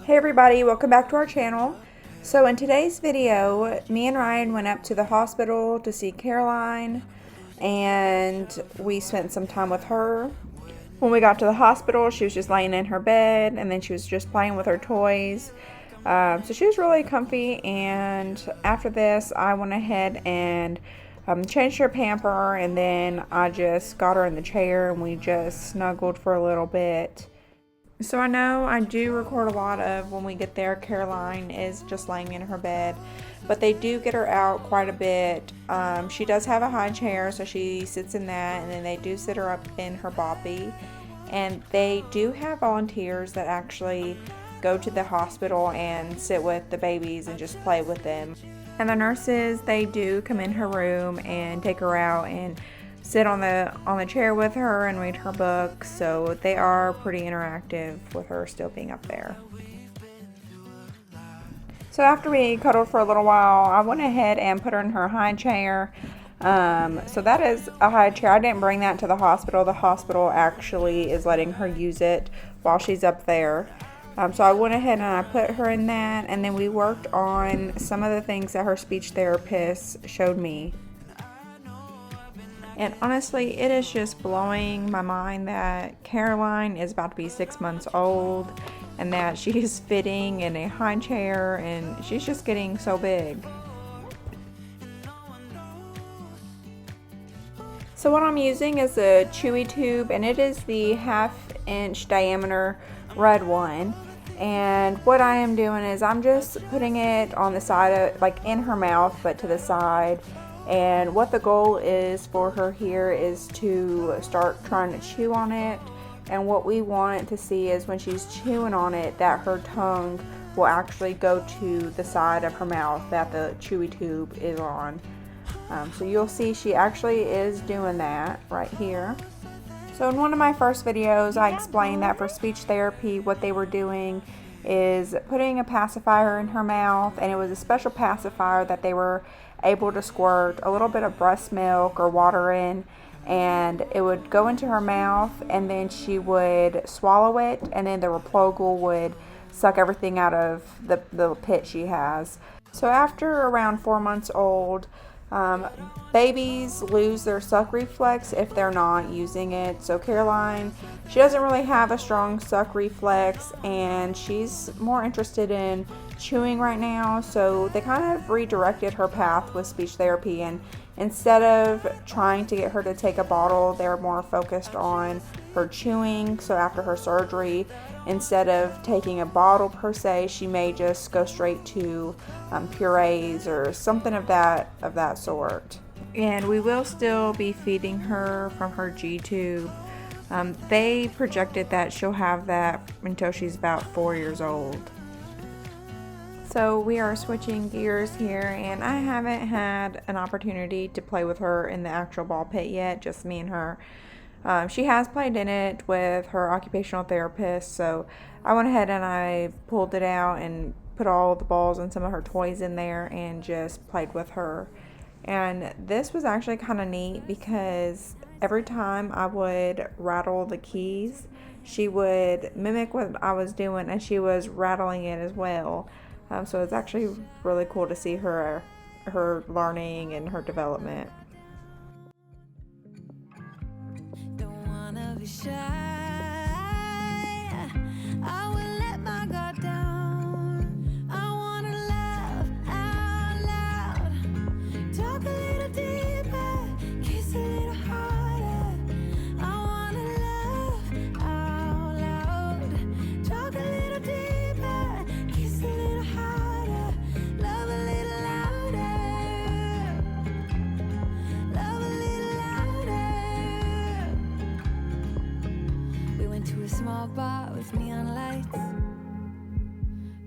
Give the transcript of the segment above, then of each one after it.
Hey everybody, welcome back to our channel. So in today's video, me and Ryan went up to the hospital to see Caroline and we spent some time with her. When we got to the hospital, she was just laying in her bed and then she was just playing with her toys. So she was really comfy, and after this I went ahead and changed her pamper, and then I just got her in the chair and we just snuggled for a little bit. So I know I do record a lot of when we get there, Caroline is just laying in her bed, but they do get her out quite a bit. She does have a high chair, so she sits in that, and then they do sit her up in her boppy. And they do have volunteers that actually go to the hospital and sit with the babies and just play with them. And the nurses, they do come in her room and take her out and sit on the chair with her and read her book, so they are pretty interactive with her still being up there. So after we cuddled for a little while, I went ahead and put her in her high chair. So that is a high chair. I didn't bring that to the hospital. The hospital actually is letting her use it while she's up there. So I went ahead and I put her in that, and then we worked on some of the things that her speech therapist showed me. And honestly, it is just blowing my mind that Caroline is about to be 6 months old and that she's fitting in a high chair and she's just getting so big. So what I'm using is a Chewy tube, and it is the 1/2 inch diameter red one. And what I am doing is I'm just putting it on the side of, like in her mouth, but to the side. And what the goal is for her here is to start trying to chew on it. And what we want to see is when she's chewing on it, that her tongue will actually go to the side of her mouth that the Chewy tube is on. So you'll see she actually is doing that right here. So in one of my first videos, I explained that for speech therapy, what they were doing is putting a pacifier in her mouth, and it was a special pacifier that they were able to squirt a little bit of breast milk or water in, and it would go into her mouth, and then she would swallow it, and then the replogal would suck everything out of the pit she has. So after around 4 months old, babies lose their suck reflex if they're not using it. So Caroline, she doesn't really have a strong suck reflex, and she's more interested in chewing right now. So they kind of redirected her path with speech therapy, and instead of trying to get her to take a bottle, they're more focused on her chewing. So after her surgery, instead of taking a bottle per se, she may just go straight to purees or something of that sort. And we will still be feeding her from her G tube. They projected that she'll have that until she's about 4 years old. So we are switching gears here, and I haven't had an opportunity to play with her in the actual ball pit yet, just me and her. She has played in it with her occupational therapist, so I went ahead and I pulled it out and put all the balls and some of her toys in there and just played with her. And this was actually kind of neat because every time I would rattle the keys, she would mimic what I was doing, and she was rattling it as well. So it's actually really cool to see her learning and her development. Don't wanna be shy. I will let my guard down. I wanna laugh out loud. Talk a little deeper, kiss a little harder. I wanna laugh out loud. Talk a little deeper, kiss a little harder. Love a little louder. Love a little louder. We went to a small bar with neon lights.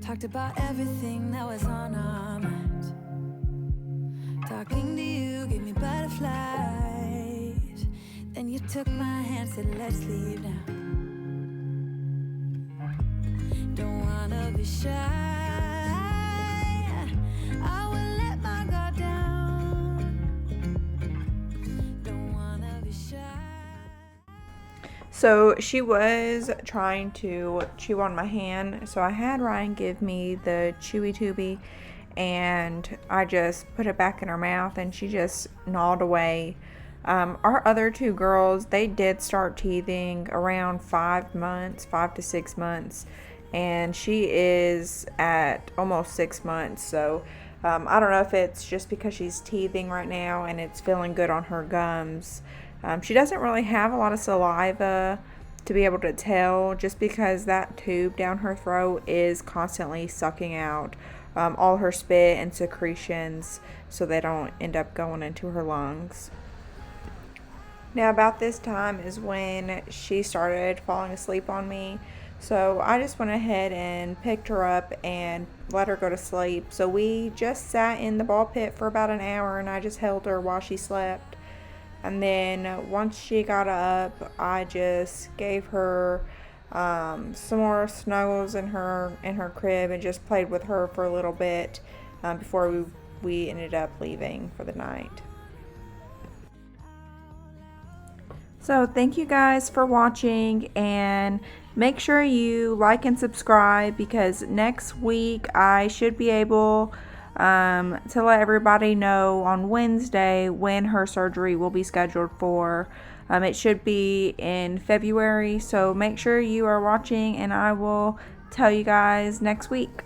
Talked about everything that was on our minds. Talking to you gave me butterflies. Then you took my hand, said let's leave now. Don't wanna be shy. I will let my guard down. Don't wanna be shy. So she was trying to chew on my hand, so I had Ryan give me the Chewy Tubey, and I just put it back in her mouth, and she just gnawed away. Our other two girls, they did start teething around 5 months, 5 to 6 months, and she is at almost 6 months. So I don't know if it's just because she's teething right now and it's feeling good on her gums. She doesn't really have a lot of saliva to be able to tell, just because that tube down her throat is constantly sucking out all her spit and secretions so they don't end up going into her lungs. Now about this time is when she started falling asleep on me. So I just went ahead and picked her up and let her go to sleep. So we just sat in the ball pit for about an hour, and I just held her while she slept. And then once she got up, I just gave her some more snuggles in her crib and just played with her for a little bit before we ended up leaving for the night. So thank you guys for watching, and make sure you like and subscribe, because next week I should be able to let everybody know on Wednesday when her surgery will be scheduled for. It should be in February, so make sure you are watching, and I will tell you guys next week.